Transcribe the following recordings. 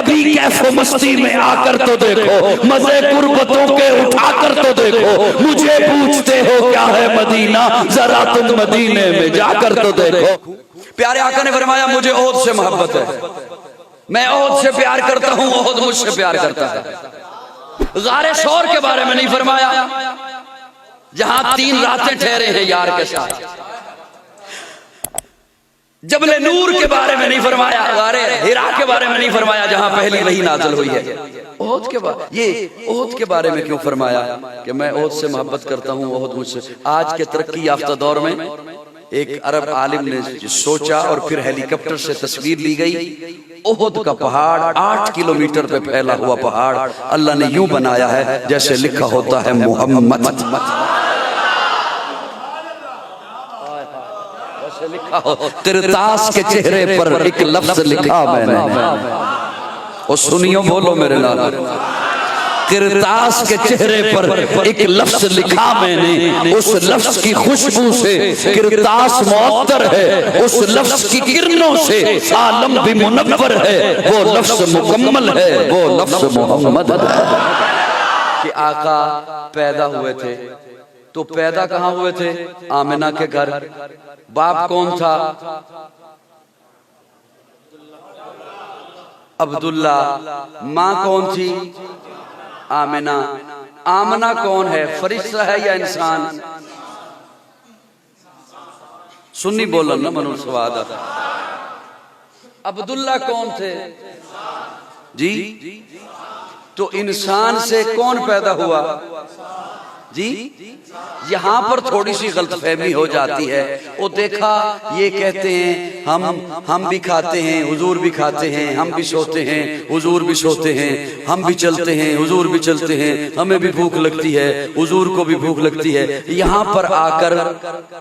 कभी कैफो मस्ती में आकर तो देखो, मजे गुर्बतों के उठाकर तो देखो। मुझे पूछते हो क्या है मदीना, जरा तुम मदीने में जाकर तो देखो। प्यारे आका ने फरमाया मुझे ओहद से मोहब्बत है, मैं ओहद से प्यार करता हूं, ओहद मुझसे प्यार करता है। गारे शौर के बारे में नहीं फरमाया, जहां 3 रातें ठहरे हैं यार के साथ। जबले नूर के बारे में नहीं फरमाया, गारे हिरा के बारे में नहीं फरमाया, जहां पहली वही नाज़िल हुई है। ओहद के बारे, ये ओहद के बारे में क्यों फरमाया कि मैं ओहद से मोहब्बत करता हूं, ओहद मुझसे। आज के तरक्की याफ्ता दौर में एक अरब आलिम ने सोचा और फिर हेलीकॉप्टर से तस्वीर ली गई। ओहद का पहाड़ 8 किलोमीटर पे फैला हुआ पहाड़ अल्लाह ने यूं बनाया है जैसे लिखा होता है मोहम्मद। लिखा हो तिरतास के चेहरे पर एक लफ्ज लिखा मैंने, और सुनियो बोलो मेरे लाल, किरतास के चेहरे पर एक लफ्ज लिखा मैंने, उस लफ्ज की खुशबू से किरतास मुअत्तर है, उस लफ्ज की किरणों से आलम भी मुनव्वर है, वो लफ्ज मुकम्मल है, वो लफ्ज मोहम्मद है। कि आका पैदा हुए थे तो पैदा कहाँ हुए थे? आमिना के घर। बाप कौन था? अब्दुल्ला। माँ कौन थी? आमिना। आमना कौन है? फरिश्ता है या इंसान? सुन्नी बोलन ना मनु स्वाद। अब्दुल्ला कौन थे जी? तो इंसान से कौन पैदा हुआ जी? यहाँ पर थोड़ी सी गलतफहमी हो जाती है। वो देखा ये कहते हैं हम भी खाते हैं, हुजूर भी खाते हैं, हम भी सोते हैं, हुजूर भी सोते हैं, हम भी चलते हैं, हुजूर भी चलते हैं, हमें भी भूख लगती है, हुजूर को भी भूख लगती है। यहाँ पर आकर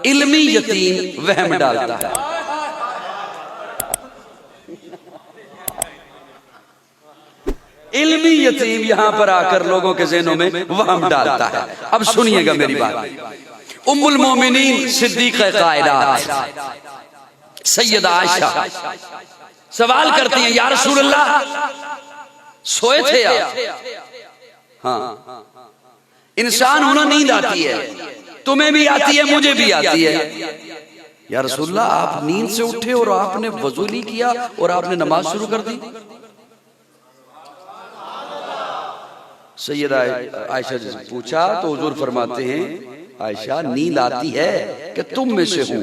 इल्मी यतीम वहम डालता है। इल्मी यतीम यहाँ पर आकर लोगों के ज़हनों में वहम डालता है। अब सुनिएगा मेरी बात। उम्मुल मोमिनीन सिद्दीक़ा कायनात सैयदा आयशा सवाल करती हैं, या रसूल अल्लाह सोए थे आप? हाँ। इंसान होना नींद आती है, तुम्हें भी आती है, मुझे भी आती है। या रसूल अल्लाह आप नींद से उठे और आपने वजू नहीं किया और आपने नमाज शुरू कर दी? सैयदा आयशा से पूछा तो हुजूर फरमाते हैं, आयशा नींद आती है कि तुम में से हूं,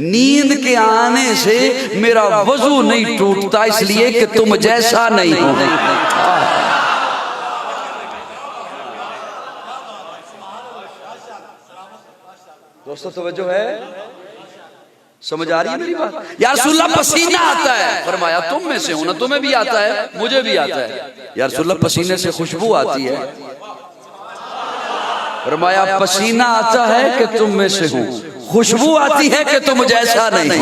नींद के आने से मेरा वजू नहीं टूटता, इसलिए कि तुम जैसा नहीं हो। दोस्तों तवज्जो है? समझ आ रही है मेरी बात? या रसूलल्लाह पसीना आता है, फरमाया तुम में से हूं ना, तुम्हें भी आता है, मुझे भी आता है। या रसूलल्लाह पसीने से खुशबू आती है, फरमाया पसीना आता है कि तुम में से हूं, खुशबू आती है कि तुम जैसा नहीं।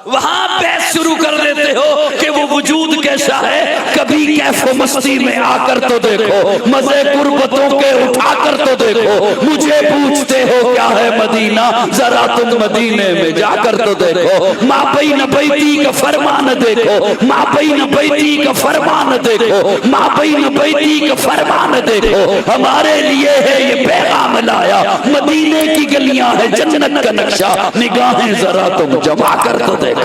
वहां बहस शुरू कर देते हो कि वो वजूद कैसा है, कभी कैफो मस्ती में आकर तो देखो, मजे गुर्बतों के उठाकर तो देखो। मुझे पूछते हो क्या है मदीना, जरा तुम मदीने में जाकर तो देखो। मापई न बैती का फरमान देखो, मापई न बैती का फरमान देखो, मापई न बैती का फरमान देखो। हमारे लिए है ये पैगाम लाया, मदीने की गलियां है जन्नत का नक्शा, निगाहें जरा तुम जमा कर तो देखो।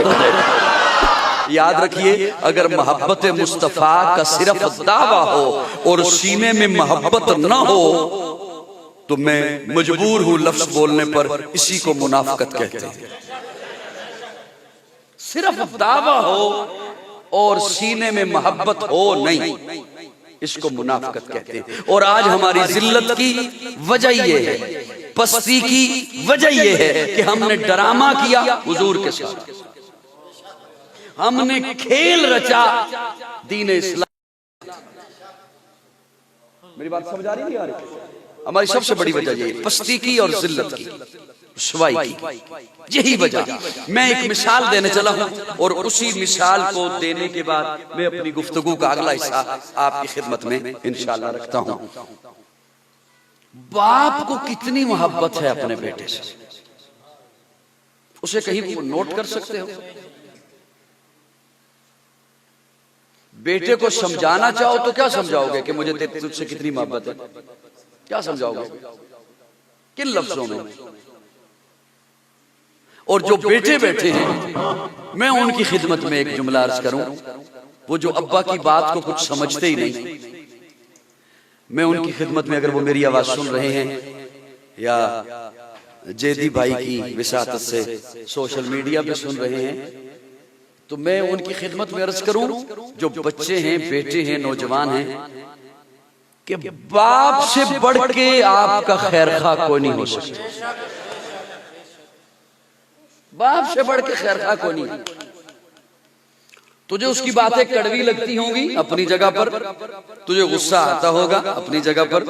याद रखिए, अगर मोहब्बत मुस्तफा का सिर्फ दावा हो और सीने में मोहब्बत न हो तो मैं मजबूर हूं लफ्ज बोलने पर, इसी को मुनाफिकत कहते हैं। सिर्फ दावा हो और सीने में मोहब्बत हो नहीं, इसको मुनाफिकत कहते हैं। और आज हमारी जिल्लत की वजह यह है, पस्ती की वजह यह है कि हमने ड्रामा किया हुजूर के साथ, हमने खेल रचा दीन इस्लाम। मेरी बात समझ आ रही है? हमारी सबसे बड़ी वजह यही पस्ती की और जिल्लत की, रुसवाई की, यही वजह। मैं एक मिसाल देने चला हूं और उसी मिसाल को देने के बाद मैं अपनी गुफ्तगू का अगला हिस्सा आपकी खिदमत में इंशाअल्लाह रखता हूं। बाप को कितनी मोहब्बत है अपने बेटे से, उसे कहीं नोट कर सकते हो? बेटे को समझाना चाहो तो क्या समझाओगे कि मुझे तुझसे कितनी मोहब्बत है? क्या समझाओगे? किन लफ्जों में? और जो बेटे बैठे हैं, मैं उनकी खिदमत में एक जुमला अर्ज करूं, वो जो अब्बा की बात को कुछ समझते ही नहीं, मैं उनकी खिदमत में, अगर वो मेरी आवाज सुन रहे हैं या जेदी भाई की विसातत से सोशल मीडिया पे सुन रहे हैं, तो मैं उनकी खिदमत में अर्ज करूं, जो बच्चे हैं, बेटे हैं, नौजवान हैं, कि बाप से बढ़ के आपका खैरखा कोई नहीं हो सकता। बाप से बढ़ के खैरखा कोई नहीं। तुझे उसकी बातें कड़वी लगती होंगी अपनी जगह पर, तुझे गुस्सा आता होगा अपनी जगह पर,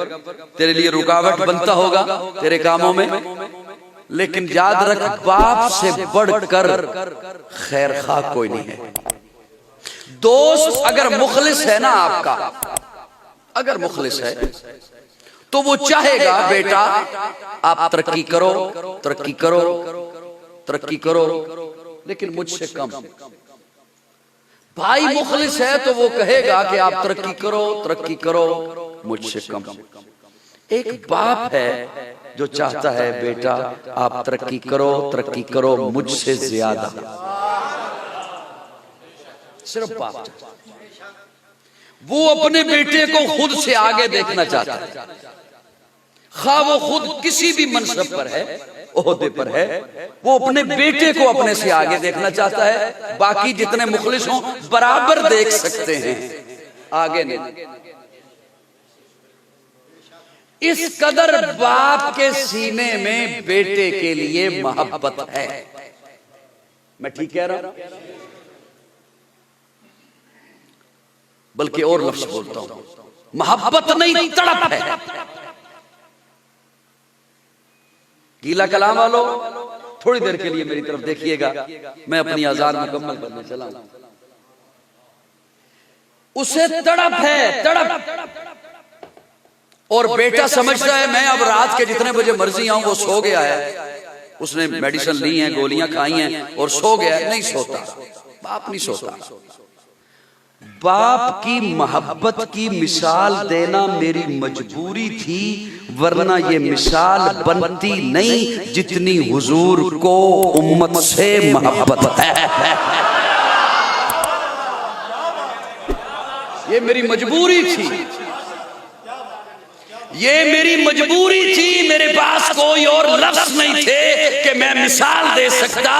तेरे लिए रुकावट बनता होगा तेरे कामों में, लेकिन याद रख, बाप से बढ़कर खैरखा कोई नहीं है। दोस्त अगर मुखलिस है ना आपका, अगर मुखलिस है तो वो चाहेगा बेटा आप तरक्की करो, तरक्की करो, तरक्की करो, लेकिन मुझसे कम। भाई मुखलिस है तो वो कहेगा कि आप तरक्की करो, तरक्की करो, मुझसे कम। एक बाप है जो चाहता है बेटा आप तरक्की करो, तरक्की करो, मुझसे ज्यादा। सिर्फ बाप। वो अपने बेटे को खुद से आगे देखना चाहता है, खा वो खुद किसी भी मनसब पर है, ओहदे पर है, वो अपने बेटे को अपने से आगे देखना चाहता है। बाकी जितने मुखलिस हों बराबर देख सकते हैं, आगे नहीं। इस कदर बाप के सीने में बेटे के लिए मोहब्बत है। मैं ठीक कह रहा हूं? बल्कि और लफ्ज बोलता हूं, मोहब्बत नहीं तड़प है। गीला कलाम वालों, थोड़ी देर के लिए मेरी तरफ देखिएगा, मैं अपनी आजाद मुकम्मल करने चला हूं। उसे तड़प है, तड़प। और बेटा समझता है मैं अब रात के जितने बजे मर्जी आऊं, वो सो गया है, उसने मेडिसिन ली है, गोलियां खाई हैं और सो गया है। नहीं सोता, बाप नहीं सोता। बाप की मोहब्बत की मिसाल देना मेरी मजबूरी थी, वरना ये मिसाल बनती नहीं जितनी हुजूर को उम्मत से मोहब्बत है। ये मेरी मजबूरी थी, ये मेरी मजबूरी थी। मेरे पास कोई और लफ्ज नहीं थे कि मैं मिसाल दे सकता।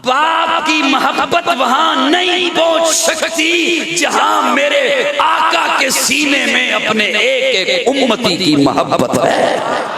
बाप की मोहब्बत वहां नहीं पहुंच सकती जहां मेरे आका के सीने में अपने एक एक उम्मती की मोहब्बत है।